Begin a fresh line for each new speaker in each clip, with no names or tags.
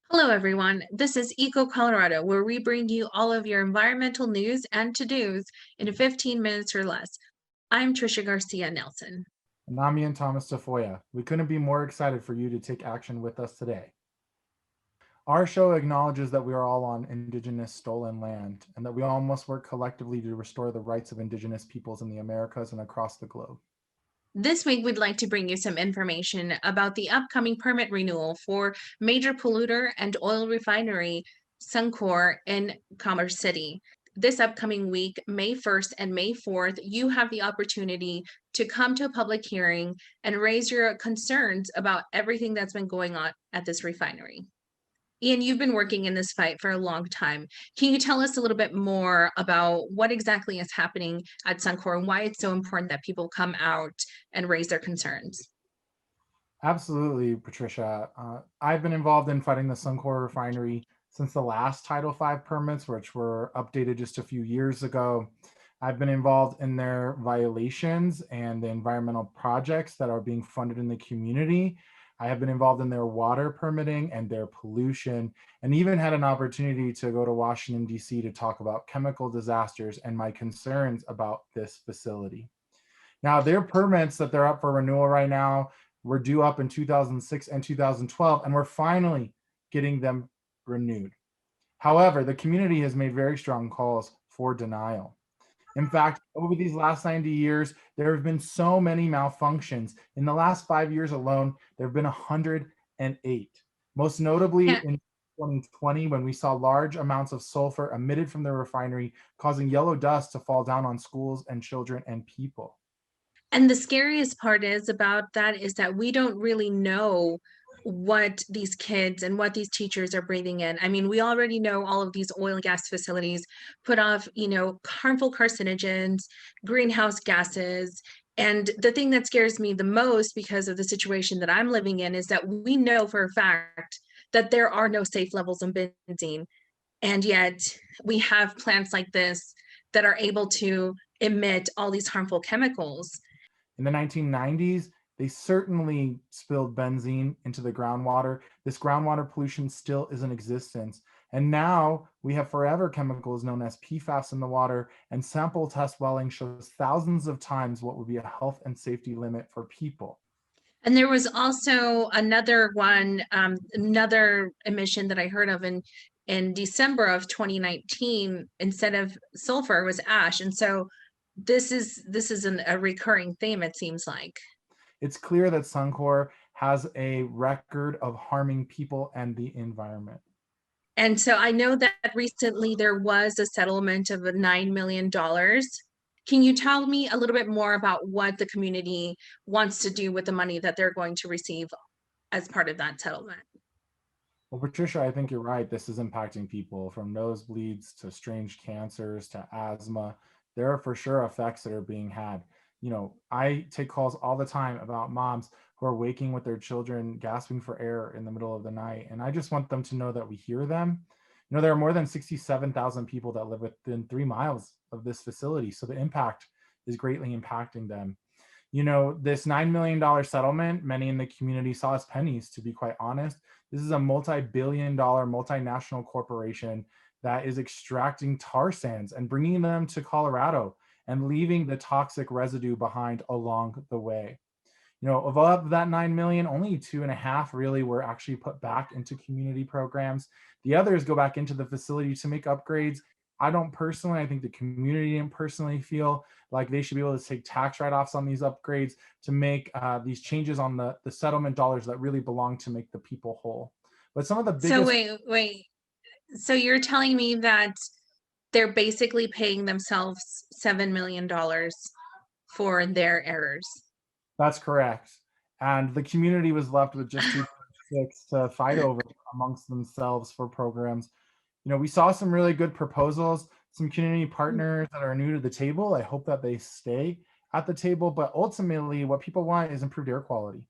Hello, everyone. This is Eco Colorado, where we bring you all of your environmental news and to-dos in 15 minutes or less. I'm Trisha Garcia Nelson.
And I'm Ian Thomas Tafoya. We couldn't be more excited for you to take action with us today. Our show acknowledges that we are all on Indigenous stolen land and that we all must work collectively to restore the rights of Indigenous peoples in the Americas and across the globe.
This week, we'd like to bring you some information about the upcoming permit renewal for major polluter and oil refinery Suncor in Commerce City. This upcoming week, May 1st and May 4th, you have the opportunity to come to a public hearing and raise your concerns about everything that's been going on at this refinery. Ian, you've been working in this fight for a long time. Can you tell us a little bit more about what exactly is happening at Suncor and why it's so important that people come out and raise their concerns?
Absolutely, Patricia. I've been involved in fighting the Suncor Refinery since the last Title V permits, which were updated just a few years ago. I've been involved in their violations and the environmental projects that are being funded in the community. I have been involved in their water permitting and their pollution, and even had an opportunity to go to Washington, D.C. to talk about chemical disasters and my concerns about this facility. Now, their permits that they're up for renewal right now were due up in 2006 and 2012, and we're finally getting them renewed. However, the community has made very strong calls for denial. In fact, over these last 90 years, there have been so many malfunctions. In the last 5 years alone, there have been 108. Most notably
Yeah,
in 2020, when we saw large amounts of sulfur emitted from the refinery, causing yellow dust to fall down on schools and children and people.
and the scariest part is about that is that we don't really know what these kids and what these teachers are breathing in. I mean, we already know all of these oil and gas facilities put off, harmful carcinogens, greenhouse gases. And the thing that scares me the most because of the situation that I'm living in is that we know for a fact that there are no safe levels of benzene. And yet we have plants like this that are able to emit all these harmful chemicals.
In the 1990s, they certainly spilled benzene into the groundwater. This groundwater pollution still is in existence. And now we have forever chemicals known as PFAS in the water, and sample test welling shows thousands of times what would be a health and safety limit for people.
And there was also another one, another emission that I heard of in December of 2019. Instead of sulfur, was ash. And so this is a recurring theme, it seems like.
It's clear that Suncor has a record of harming people and the environment.
And so I know that recently there was a settlement of $9 million. Can you tell me a little bit more about what the community wants to do with the money that they're going to receive as part of that settlement?
Well, Patricia, I think you're right. This is impacting people from nosebleeds to strange cancers to asthma. There are for sure effects that are being had. I take calls all the time about moms who are waking with their children gasping for air in the middle of the night. And I just want them to know that we hear them. There are more than 67,000 people that live within 3 miles of this facility. So the impact is greatly impacting them. This $9 million settlement, many in the community saw as pennies, to be quite honest. This is a multi-billion-dollar multinational corporation that is extracting tar sands and bringing them to Colorado and leaving the toxic residue behind along the way. Of that 9 million, only 2.5 really were actually put back into community programs. The others go back into the facility to make upgrades. I think the community didn't personally feel like they should be able to take tax write-offs on these upgrades to make these changes on the settlement dollars that really belong to make the people whole. But some of the
So
biggest
wait. So you're telling me that they're basically paying themselves $7 million for their errors.
That's correct. And the community was left with just 2.6 to fight over amongst themselves for programs. We saw some really good proposals, some community partners that are new to the table. I hope that they stay at the table, but ultimately what people want is improved air quality,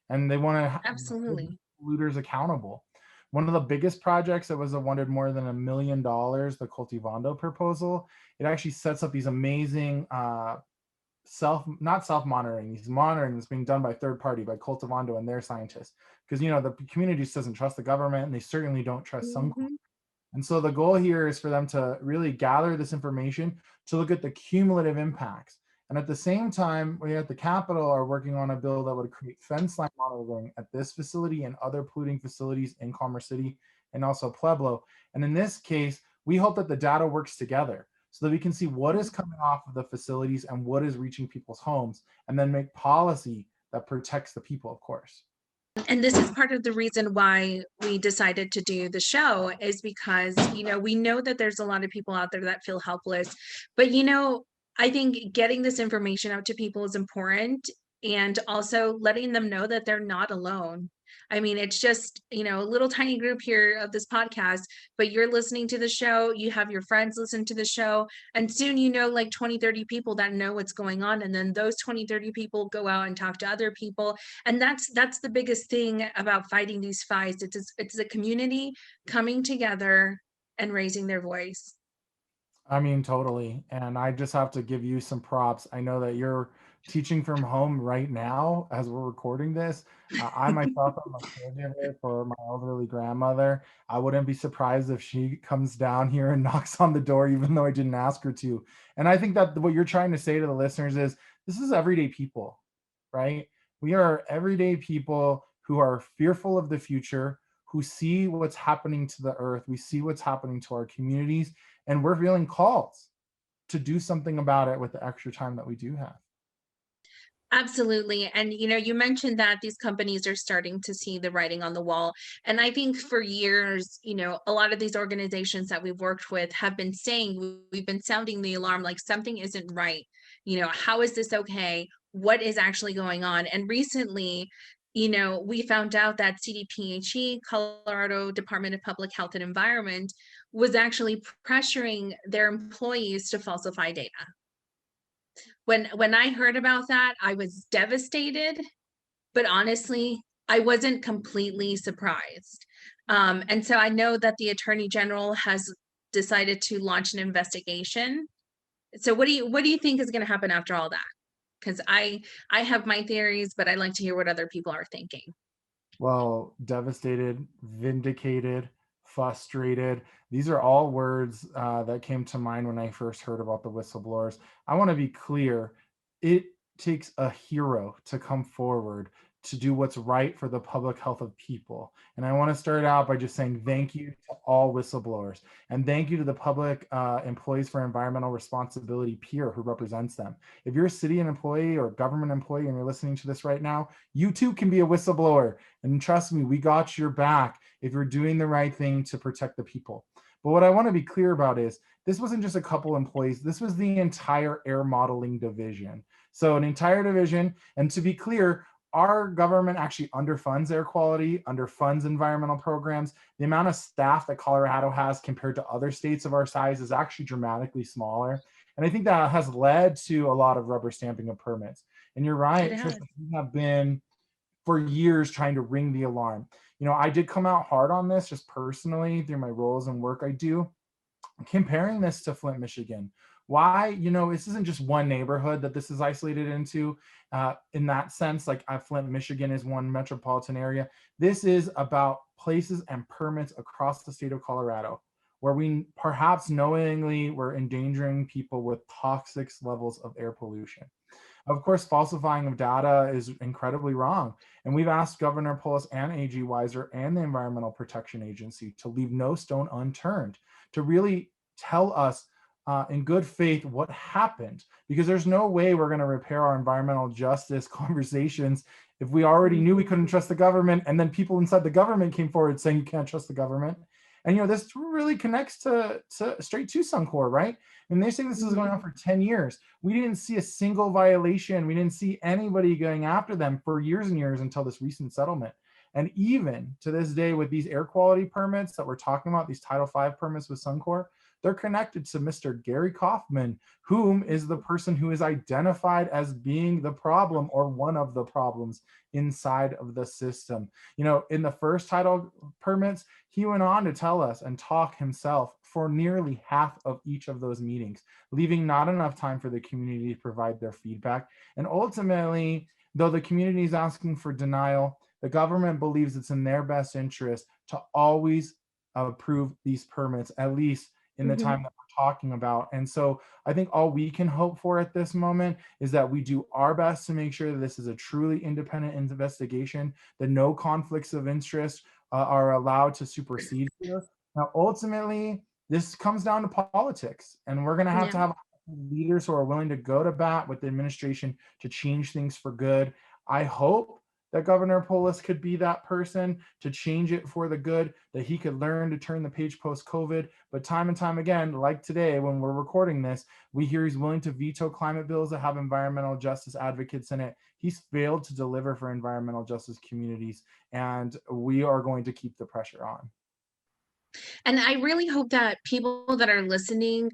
and they want to hold
Absolutely.
polluters accountable. One of the biggest projects that was awarded more than $1 million, the Cultivando proposal, it actually sets up these amazing not self-monitoring, he's monitoring that's being done by third party, by Cultivando and their scientists. Because the community just doesn't trust the government, and they certainly don't trust Suncor.
Mhm.
And so the goal here is for them to really gather this information to look at the cumulative impacts. And at the same time, we at the Capitol are working on a bill that would create fence line monitoring at this facility and other polluting facilities in Commerce City and also Pueblo. And in this case, we hope that the data works together so that we can see what is coming off of the facilities and what is reaching people's homes, and then make policy that protects the people, of course.
And this is part of the reason why we decided to do the show, is because, we know that there's a lot of people out there that feel helpless. But, I think getting this information out to people is important, and also letting them know that they're not alone. I mean, it's just, a little tiny group here of this podcast, but you're listening to the show, you have your friends listen to the show, and soon like 20, 30 people that know what's going on. And then those 20, 30 people go out and talk to other people, and that's the biggest thing about fighting these fights. It's a community coming together and raising their voice.
I mean, totally. And I just have to give you some props. I know that you're teaching from home right now as we're recording this. I myself am a caregiver for my elderly grandmother. I wouldn't be surprised if she comes down here and knocks on the door, even though I didn't ask her to. And I think that what you're trying to say to the listeners is this is everyday people, right? We are everyday people who are fearful of the future, who see what's happening to the earth. We see what's happening to our communities, and we're feeling called to do something about it with the extra time that we do have.
Absolutely. And you mentioned that these companies are starting to see the writing on the wall. And I think for years, a lot of these organizations that we've worked with have been saying, we've been sounding the alarm, like something isn't right. How is this okay? What is actually going on? And recently, we found out that CDPHE, Colorado Department of Public Health and Environment, was actually pressuring their employees to falsify data. When I heard about that, I was devastated, but honestly, I wasn't completely surprised. And so I know that the Attorney General has decided to launch an investigation. So what do you think is going to happen after all that? Because I have my theories, but I'd like to hear what other people are thinking.
Well, devastated, vindicated, frustrated. These are all words that came to mind when I first heard about the whistleblowers. I want to be clear. It takes a hero to come forward to do what's right for the public health of people. And I want to start out by just saying thank you to all whistleblowers, and thank you to the public employees for environmental responsibility peer who represents them. If you're a city employee or government employee and you're listening to this right now, you too can be a whistleblower. And trust me, we got your back if you're doing the right thing to protect the people. But what I want to be clear about is this wasn't just a couple employees, this was the entire air modeling division. So, an entire division. And to be clear, our government actually underfunds air quality, underfunds environmental programs. The amount of staff that Colorado has compared to other states of our size is actually dramatically smaller. And I think that has led to a lot of rubber stamping of permits. And you're
It
right,
has.
Tristan, we have been for years trying to ring the alarm. I did come out hard on this just personally through my roles and work I do, comparing this to Flint, Michigan. Why? This isn't just one neighborhood that this is isolated into. In that sense, like Flint, Michigan is one metropolitan area. This is about places and permits across the state of Colorado where we perhaps knowingly were endangering people with toxic levels of air pollution. Of course, falsifying of data is incredibly wrong. And we've asked Governor Polis and AG Weiser and the Environmental Protection Agency to leave no stone unturned, to really tell us in good faith what happened, because there's no way we're going to repair our environmental justice conversations if we already knew we couldn't trust the government, and then people inside the government came forward saying you can't trust the government. And this really connects to straight to Suncor, right? And they're saying this is going on for 10 years. We didn't see a single violation. We didn't see anybody going after them for years and years until this recent settlement. And even to this day, with these air quality permits that we're talking about, these Title V permits with Suncor, they're connected to Mr. Gary Kaufman, whom is the person who is identified as being the problem or one of the problems inside of the system. In the first title permits, he went on to tell us and talk himself for nearly half of each of those meetings, leaving not enough time for the community to provide their feedback. And ultimately, though the community is asking for denial, the government believes it's in their best interest to always approve these permits, at least in the
Mhm.
time that we're talking about. And so I think all we can hope for at this moment is that we do our best to make sure that this is a truly independent investigation, that no conflicts of interest are allowed to supersede here. Now, ultimately, this comes down to politics, and we're going to
Yeah.
have leaders who are willing to go to bat with the administration to change things for good. I hope that Governor Polis could be that person to change it for the good, that he could learn to turn the page post COVID. But time and time again, like today when we're recording this, we hear he's willing to veto climate bills that have environmental justice advocates in it. He's failed to deliver for environmental justice communities, and we are going to keep the pressure on.
And I really hope that people that are listening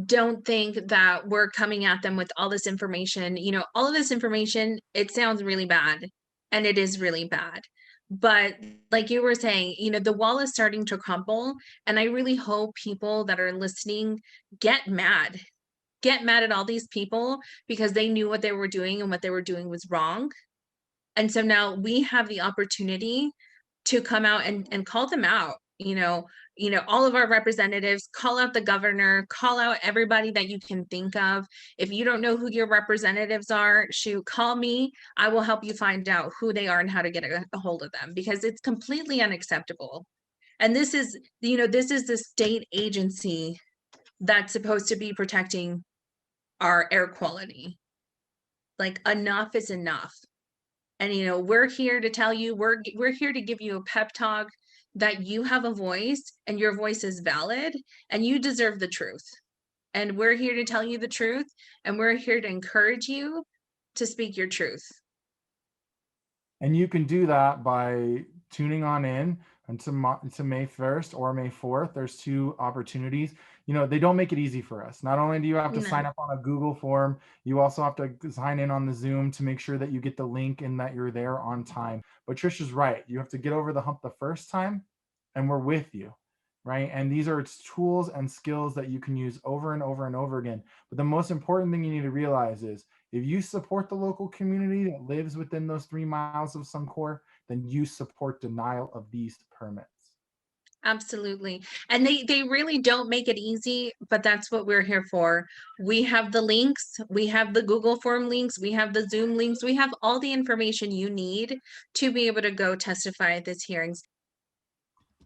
don't think that we're coming at them with all this information. All of this information, it sounds really bad, and it is really bad. But like you were saying, the wall is starting to crumble. And I really hope people that are listening get mad, get mad at all these people because they knew what they were doing and what they were doing was wrong. And so now we have the opportunity to come out and call them out. All of our representatives, call out the governor, call out everybody that you can think of. If you don't know who your representatives are, shoot, call me. I will help you find out who they are and how to get a hold of them, because it's completely unacceptable. And this is the state agency that's supposed to be protecting our air quality. Like, enough is enough. And we're here to tell you, we're here to give you a pep talk that you have a voice and your voice is valid and you deserve the truth. And we're here to tell you the truth, and we're here to encourage you to speak your truth.
And you can do that by tuning on in to May 1st or May 4th. There's two opportunities. They don't make it easy for us. Not only do you have to
No.
sign up on a Google form, you also have to sign in on the Zoom to make sure that you get the link and that you're there on time. But Trisha's right. You have to get over the hump the first time, and we're with you. Right. And these are tools and skills that you can use over and over and over again. But the most important thing you need to realize is if you support the local community that lives within those 3 miles of Suncor, then you support denial of these permits.
Absolutely. And they really don't make it easy, but that's what we're here for. We have the links, we have the Google form links, we have the Zoom links, we have all the information you need to be able to go testify at this hearings.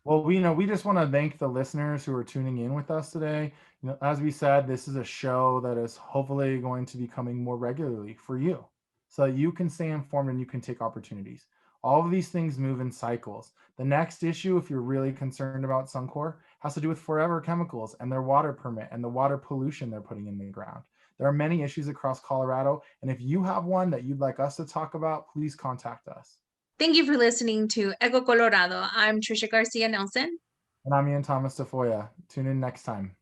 Well, we just want to thank the listeners who are tuning in with us today. As we said, this is a show that is hopefully going to be coming more regularly for you, so that you can stay informed and you can take opportunities. All of these things move in cycles. The next issue, if you're really concerned about Suncor, has to do with forever chemicals and their water permit and the water pollution they're putting in the ground. There are many issues across Colorado, and if you have one that you'd like us to talk about, please contact us.
Thank you for listening to Echo Colorado. I'm Trisha Garcia Nelson.
And I'm Ian Thomas Tafoya. Tune in next time.